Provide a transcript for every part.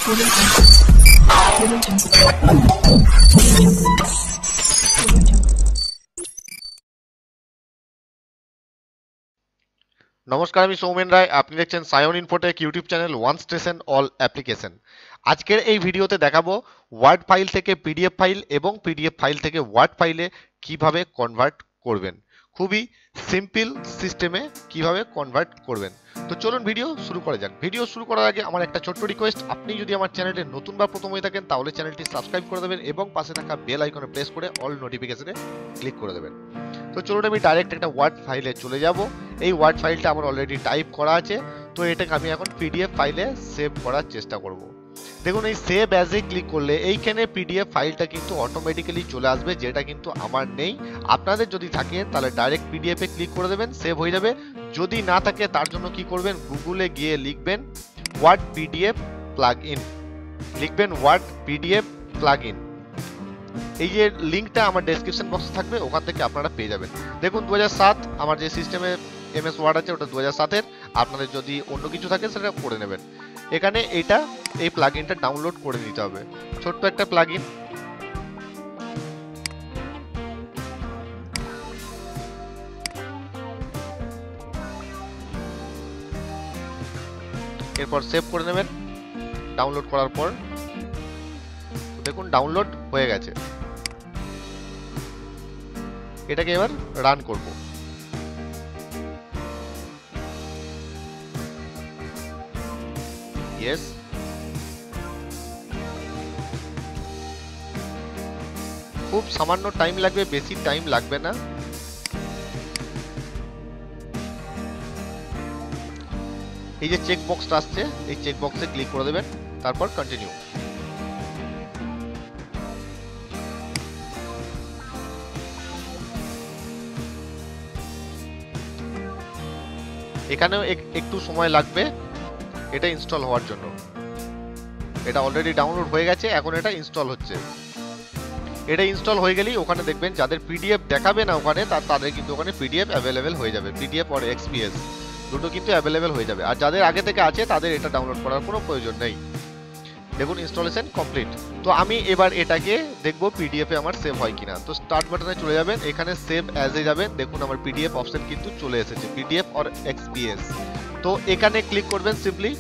নমস্কার, আমি সৌমেন রায়। আপনি দেখছেন Sayan Infotech YouTube channel one station all application. আজকের এই ভিডিওতে দেখাবো ওয়ার্ড ফাইল থেকে পিডিএফ ফাইল এবং পিডিএফ ফাইল থেকে ওয়ার্ড ফাইলে কিভাবে কনভার্ট করবেন। খুবই সিম্পল সিস্টেমে কিভাবে কনভার্ট করবেন। তো চলুন ভিডিও শুরু করা যাক। ভিডিও শুরু করার আগে আমার একটা ছোট্ট রিকোয়েস্ট, আপনি যদি আমার চ্যানেলে নতুন বা প্রথম হয়ে থাকেন তাহলে চ্যানেলটি সাবস্ক্রাইব করে দেবেন এবং পাশে থাকা বেল আইকনে প্রেস করে অল নোটিফিকেশনে ক্লিক করে দেবেন। তো চলুন আমি ডাইরেক্ট একটা ওয়ার্ড ফাইলে চলে যাব। এই ওয়ার্ড ফাইলটা আমার অলরেডি টাইপ করা আছে, তো এটাকে আমি এখন পিডিএফ ফাইলে সেভ করার চেষ্টা করব। দেখুন, এই সেভ অ্যাজ এ ক্লিক করলে এইখানে পিডিএফ ফাইলটা কিন্তু অটোমেটিক্যালি চলে আসবে, যেটা কিন্তু আমার নেই। আপনাদের যদি থাকে তাহলে ডাইরেক্ট পিডিএফ এ ক্লিক করে দেবেন, সেভ হয়ে যাবে। যদি না থাকে তার জন্য কি করবেন, গুগলে গিয়ে লিখবেন ওয়ার্ড পিডিএফ প্লাগ ইন, লিখবেন ওয়ার্ড পিডিএফ প্লাগ ইন। এই যে লিঙ্কটা আমার ডেসক্রিপশন বক্সে থাকবে, ওখান থেকে আপনারা পেয়ে যাবেন। দেখুন 2007 আমার যে সিস্টেমে এমএস ওয়ার্ড আছে ওটা 2007-এর। আপনাদের যদি অন্য কিছু থাকে সেটা করে নেবেন। এখানে এই প্লাগইনটা ডাউনলোড করে নিতে হবে, ছোট্ট একটা প্লাগইন। এরপর সেভ করে নেবেন। ডাউনলোড করার পর দেখুন ডাউনলোড হয়ে গেছে। এটাকে এবার রান করব। ইয়েস, খুব সামান্য টাইম লাগবে, বেশি টাইম লাগবে না। এই যে চেক বক্সটা আসছে, এই চেক বক্সে ক্লিক করে দেবেন, তারপর কন্টিনিউ। এখানেও একটু সময় লাগবে এটা ইনস্টল হওয়ার জন্য। এটা অলরেডি ডাউনলোড হয়ে গেছে, এখন এটা ইনস্টল হচ্ছে। এটা ইনস্টল হয়ে গেলেই ওখানে দেখবেন যাদের পিডিএফ দেখাবে না ওখানে, তাদের কিন্তু ওখানে পিডিএফ অ্যাভেলেবেল হয়ে যাবে। পিডিএফ আর এক্সপিএস দুটো কিন্তু অ্যাভেলেবেল হয়ে যাবে। আর যাদের আগে থেকে আছে তাদের এটা ডাউনলোড করার কোনো প্রয়োজন নেই। দেখুন ইনস্টলেশন কমপ্লিট। তো আমি এবার এটাকে দেখবো পিডিএফ এ আমার সেভ হয় কিনা। তো স্টার্ট বাটনে চলে যাবেন, এখানে সেভ অ্যাজ এ যাবেন। দেখুন আমার পিডিএফ অপশন কিন্তু চলে এসেছে, পিডিএফ আর এক্সপিএস। তো এখানে ক্লিক করবেন সিম্পলি।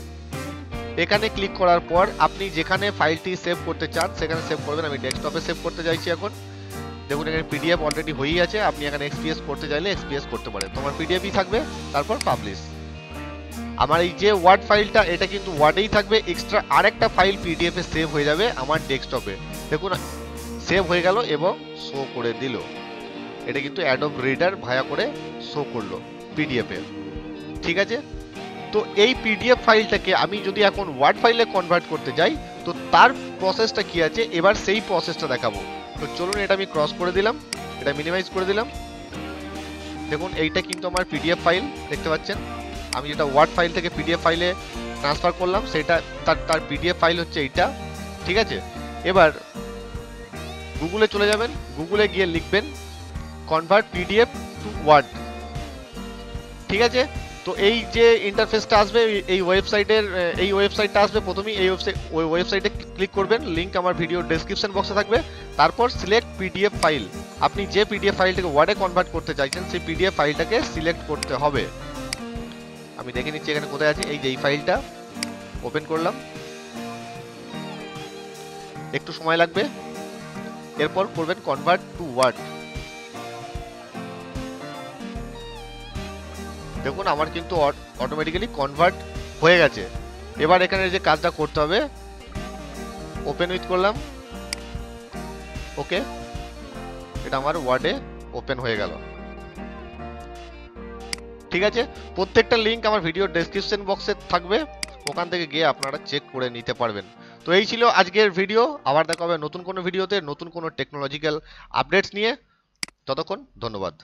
এখানে ক্লিক করার পর আপনি যেখানে ফাইলটি সেভ করতে চান সেখানে সেভ করবেন। আমি ডেস্কটপে সেভ করতে চাইছি এখন। দেখুন এখানে পিডিএফ অলরেডি হয়েই আছে, আপনি এখানে এক্সপিএস করতে চাইলে এক্সপিএস করতে পারেন। তোমার পিডিএফই থাকবে, তারপর পাবলিশ। আমার এই যে ওয়ার্ড ফাইলটা এটা কিন্তু ওয়ার্ডেই থাকবে, এক্সট্রা আরেকটা ফাইল পিডিএফ এ সেভ হয়ে যাবে আমার ডেস্কটপে। দেখুন সেভ হয়ে গেল এবং শো করে দিল। এটা কিন্তু অ্যাডোব রিডার ভায়া করে শো করলো পিডিএফ এ। ঠিক আছে, তো এই পিডিএফ ফাইলটাকে আমি যদি এখন ওয়ার্ড ফাইলে কনভার্ট করতে যাই তো তার প্রসেসটা কি আছে, এবার সেই প্রসেসটা দেখাবো। তো চলুন এটা আমি ক্রস করে দিলাম, এটা মিনিমাইজ করে দিলাম। দেখুন এইটা কিন্তু আমার পিডিএফ ফাইল দেখতে পাচ্ছেন। আমি যেটা ওয়ার্ড ফাইল থেকে পিডিএফ ফাইলে ট্রান্সফার করলাম সেটা তার পিডিএফ ফাইল হচ্ছে এইটা। ঠিক আছে, এবার গুগলে চলে যাবেন, গুগলে গিয়ে লিখবেন কনভার্ট পিডিএফ টু ওয়ার্ড। ঠিক আছে, তো এই যে ইন্টারফেসটা আসবে এই ওয়েবসাইটটা আসবে। প্রথমেই এই ওয়েবসাইটে ক্লিক করবেন, লিংক আমার ভিডিও ডেসক্রিপশন বক্সে থাকবে। তারপর সিলেক্ট পিডিএফ ফাইল, আপনি যে পিডিএফ ফাইলটাকে ওয়ার্ডে কনভার্ট করতে চাইছেন সেই পিডিএফ ফাইলটাকে সিলেক্ট করতে হবে। আমি দেখে নিচ্ছি এখানে কোথায় আছে। এই যে এই ফাইলটা ওপেন করলাম, একটু সময় লাগবে। এরপর করবেন কনভার্ট টু ওয়ার্ড। দেখুন আমার কিন্তু অটোমেটিক্যালি কনভার্ট হয়ে গেছে। এবার এখানে যে কাজটা করতে হবে, ওপেন উইথ করলাম, ওকে, এটা আমার ওয়ার্ডে ওপেন হয়ে গেল। ঠিক আছে, প্রত্যেকটা লিংক আমার ভিডিও ডেসক্রিপশন বক্সে থাকবে, ওখান থেকে গিয়ে আপনারা চেক করে নিতে পারবেন। তো এই ছিল আজকের ভিডিও। আবার দেখা হবে নতুন কোনো ভিডিওতে, নতুন কোনো টেকনোলজিক্যাল আপডেটস নিয়ে। ততক্ষণ ধন্যবাদ।